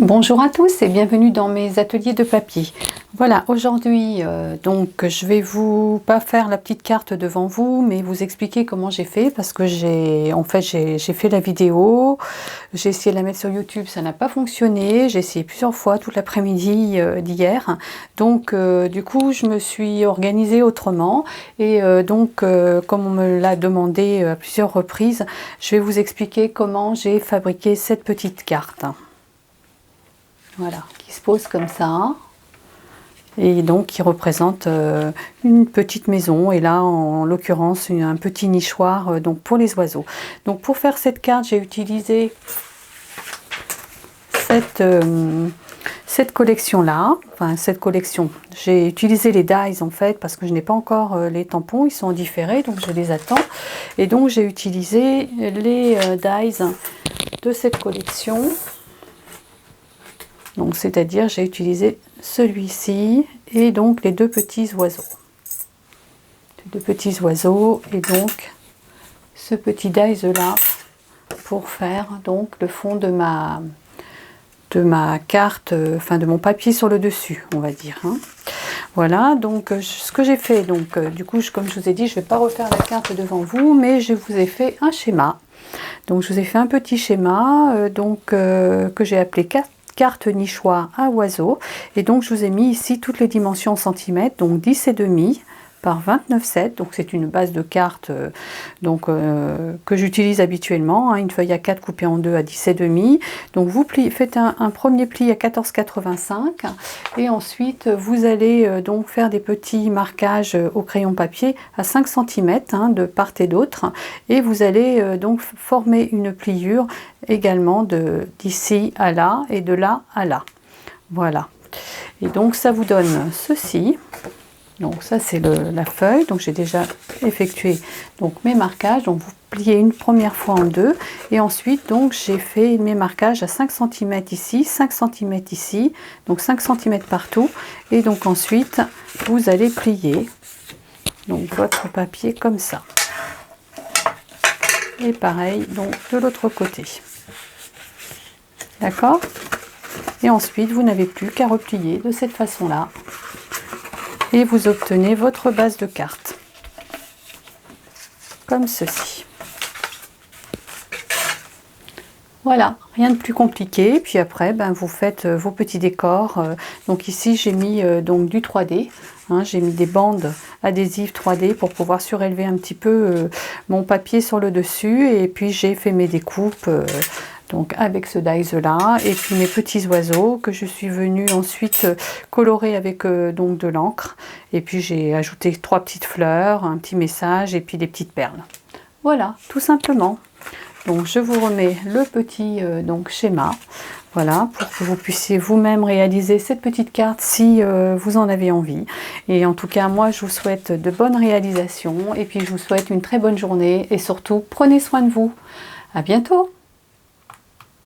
Bonjour à tous et bienvenue dans mes ateliers de papier. Voilà, aujourd'hui donc je vais pas faire la petite carte devant vous, mais vous expliquer comment j'ai fait, parce que j'ai fait la vidéo, j'ai essayé de la mettre sur YouTube, ça n'a pas fonctionné, j'ai essayé plusieurs fois toute l'après-midi d'hier, donc du coup je me suis organisée autrement et comme on me l'a demandé à plusieurs reprises, je vais vous expliquer comment j'ai fabriqué cette petite carte. Voilà, qui se pose comme ça, et donc qui représente une petite maison, et là en l'occurrence un petit nichoir donc pour les oiseaux. Donc pour faire cette carte, j'ai utilisé cette collection là, j'ai utilisé les dies en fait, parce que je n'ai pas encore les tampons, ils sont différés, donc je les attends, et donc j'ai utilisé les dies de cette collection. Donc c'est-à-dire j'ai utilisé celui-ci et donc les deux petits oiseaux. Et donc ce petit dies là pour faire donc le fond de ma carte, enfin de mon papier sur le dessus, on va dire. Voilà, donc ce que j'ai fait, donc du coup comme je vous ai dit, je ne vais pas refaire la carte devant vous, mais je vous ai fait un schéma. Donc je vous ai fait un petit schéma que j'ai appelé carte nichoir à oiseaux, et donc je vous ai mis ici toutes les dimensions en centimètres, donc 10,5 par 29,7, donc c'est une base de carte que j'utilise habituellement, une feuille A4 coupée en deux à 10,5. Donc vous faites un premier pli à 14,85 et ensuite vous allez donc faire des petits marquages au crayon papier à 5 cm de part et d'autre, et vous allez donc former une pliure également d'ici à là et de là à là. Voilà, et donc ça vous donne ceci. Donc ça c'est la feuille, donc j'ai déjà effectué donc mes marquages. Donc vous pliez une première fois en deux, et ensuite donc j'ai fait mes marquages à 5 cm ici, 5 cm ici, donc 5 cm partout, et donc ensuite vous allez plier donc votre papier comme ça, et pareil donc de l'autre côté, d'accord, et ensuite vous n'avez plus qu'à replier de cette façon là, et vous obtenez votre base de carte comme ceci. Voilà, rien de plus compliqué. Puis après vous faites vos petits décors. Donc ici j'ai mis donc du 3D, j'ai mis des bandes adhésives 3D pour pouvoir surélever un petit peu mon papier sur le dessus, et puis j'ai fait mes découpes donc avec ce dies là, et puis mes petits oiseaux que je suis venue ensuite colorer avec donc de l'encre, et puis j'ai ajouté 3 petites fleurs, un petit message et puis des petites perles. Voilà, tout simplement. Donc je vous remets le petit schéma, voilà, pour que vous puissiez vous-même réaliser cette petite carte si vous en avez envie. Et en tout cas, moi je vous souhaite de bonnes réalisations, et puis je vous souhaite une très bonne journée, et surtout prenez soin de vous. À bientôt.